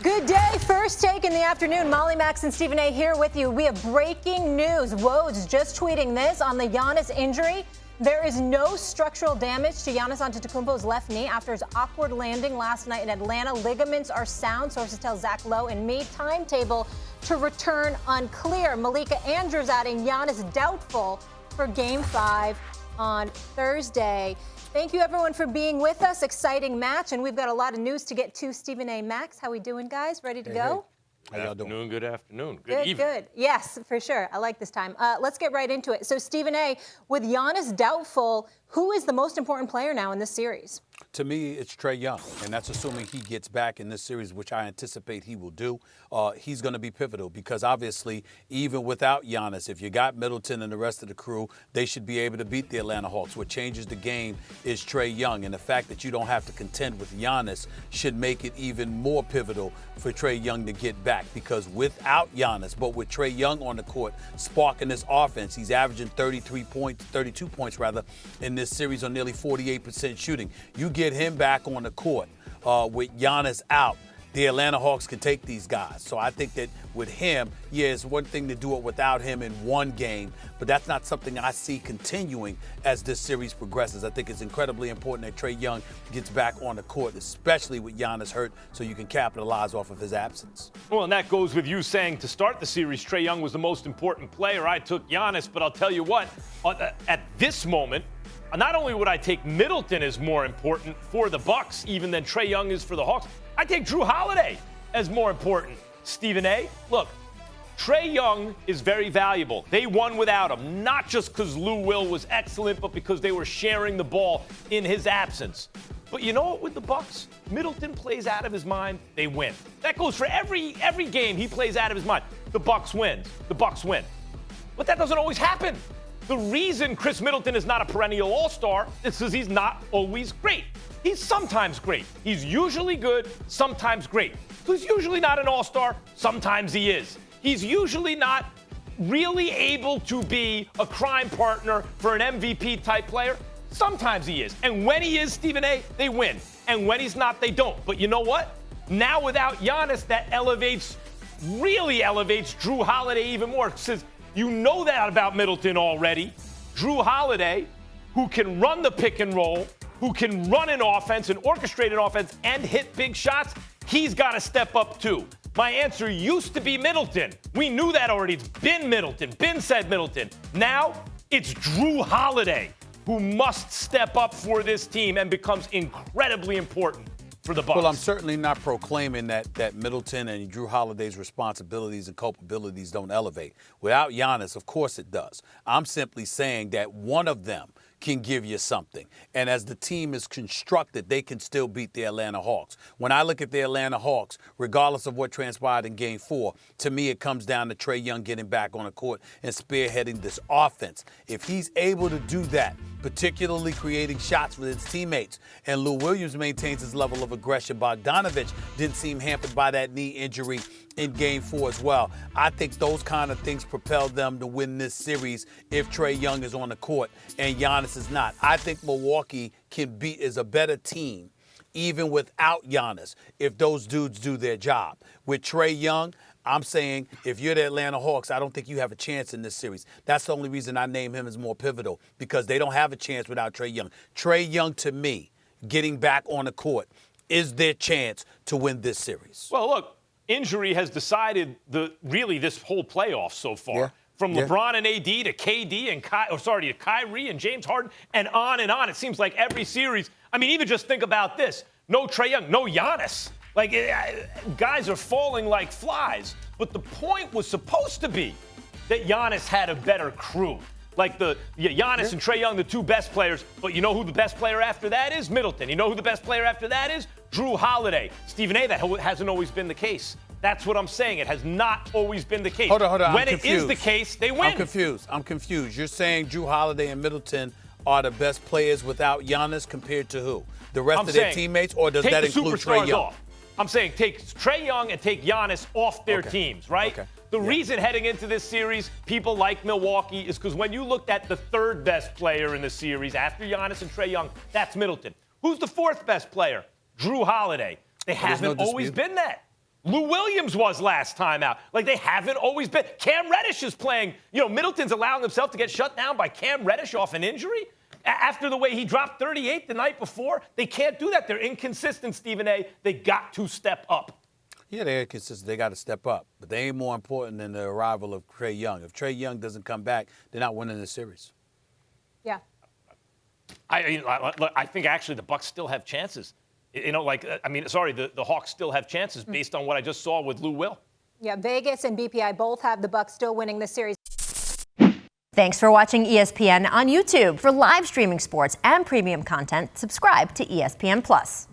Good day. First take in the afternoon. Molly, Max, and Stephen A. here with you. We have breaking news. Woj just tweeting this on the Giannis injury. There is no structural damage to Giannis Antetokounmpo's left knee after his awkward landing last night in Atlanta. Ligaments are sound, sources tell Zach Lowe and me. Timetable to return unclear. Malika Andrews adding Giannis doubtful for Game 5 on Thursday. Thank you, everyone, for being with us. Exciting match, and we've got a lot of news to get to. Stephen A. Max, how we doing, guys? Ready to go? How y'all doing? Good afternoon. Good evening. Good. Yes, for sure. I like this time. Let's get right into it. So, Stephen A., with Giannis doubtful, who is the most important player now in this series? To me, it's Trae Young, and that's assuming he gets back in this series, which I anticipate he will do. He's going to be pivotal because, obviously, even without Giannis, if you got Middleton and the rest of the crew, they should be able to beat the Atlanta Hawks. What changes the game is Trae Young, and the fact that you don't have to contend with Giannis should make it even more pivotal for Trae Young to get back because without Giannis, but with Trae Young on the court sparking this offense, he's averaging 32 points in this series on nearly 48% shooting. You get him back on the court with Giannis out, the Atlanta Hawks can take these guys. So I think that with him, yeah, it's one thing to do it without him in one game, but that's not something I see continuing as this series progresses. I think it's incredibly important that Trae Young gets back on the court, especially with Giannis hurt, so you can capitalize off of his absence. Well, and that goes with you saying to start the series, Trae Young was the most important player. I took Giannis, but I'll tell you what, at this moment, not only would I take Middleton as more important for the Bucks even than Trae Young is for the Hawks, I take Jrue Holiday as more important. Stephen A., look, Trae Young is very valuable. They won without him, not just because Lou Will was excellent, but because they were sharing the ball in his absence. But you know what, with the Bucks, Middleton plays out of his mind, they win. That goes for every game he plays out of his mind. The Bucks win. But that doesn't always happen. The reason Chris Middleton is not a perennial all-star is because he's not always great. He's sometimes great. He's usually good, sometimes great. He's usually not an all-star, sometimes he is. He's usually not really able to be a crime partner for an MVP-type player, sometimes he is. And when he is, Stephen A., they win. And when he's not, they don't. But you know what? Now without Giannis, that really elevates Jrue Holiday even more. Because you know that about Middleton already. Jrue Holiday, who can run the pick and roll, who can run an offense and orchestrate an offense and hit big shots, he's got to step up too. My answer used to be Middleton. We knew that already. It's been Middleton. Been said Middleton. Now it's Jrue Holiday who must step up for this team and becomes incredibly important for the Bucks. Well, I'm certainly not proclaiming that Middleton and Jrue Holiday's responsibilities and culpabilities don't elevate. Without Giannis, of course it does. I'm simply saying that one of them can give you something. And as the team is constructed, they can still beat the Atlanta Hawks. When I look at the Atlanta Hawks, regardless of what transpired in Game 4, to me it comes down to Trae Young getting back on the court and spearheading this offense. If he's able to do that, particularly creating shots with his teammates, and Lou Williams maintains his level of aggression, Bogdanovich didn't seem hampered by that knee injury in Game 4 as well. I think those kind of things propel them to win this series if Trae Young is on the court and Giannis is not. I think Milwaukee is a better team even without Giannis if those dudes do their job. With Trae Young, I'm saying if you're the Atlanta Hawks, I don't think you have a chance in this series. That's the only reason I name him as more pivotal, because they don't have a chance without Trae Young. Trae Young, to me, getting back on the court is their chance to win this series. Well, look, injury has decided this whole playoff so far. Yeah. From LeBron and AD to KD and to Kyrie and James Harden and on and on. It seems like every series. I mean, even just think about this. No Trae Young, no Giannis. Guys are falling like flies. But the point was supposed to be that Giannis had a better crew. Giannis and Trae Young, the two best players. But you know who the best player after that is? Middleton. You know who the best player after that is? Jrue Holiday. Stephen A., that hasn't always been the case. That's what I'm saying. It has not always been the case. Hold on. When it is the case, they win. I'm confused. You're saying Jrue Holiday and Middleton are the best players without Giannis compared to who? The rest of their teammates, or does that include Trae Young? Off. I'm saying take Trae Young and take Giannis off their teams, right? Okay. The reason heading into this series, people like Milwaukee, is because when you looked at the third best player in the series after Giannis and Trae Young, that's Middleton. Who's the fourth best player? Jrue Holiday. They haven't always been that. Lou Williams was last time out. Like, they haven't always been. Cam Reddish is playing. Middleton's allowing himself to get shut down by Cam Reddish off an injury. After the way he dropped 38 the night before, they can't do that. They're inconsistent, Stephen A. They got to step up. Yeah, they're inconsistent. They got to step up. But they ain't more important than the arrival of Trae Young. If Trae Young doesn't come back, they're not winning the series. Yeah. I think actually the Bucks still have chances. The Hawks still have chances based on what I just saw with Lou Will. Yeah, Vegas and BPI both have the Bucks still winning the series. Thanks for watching ESPN on YouTube. For live streaming sports and premium content, subscribe to ESPN+.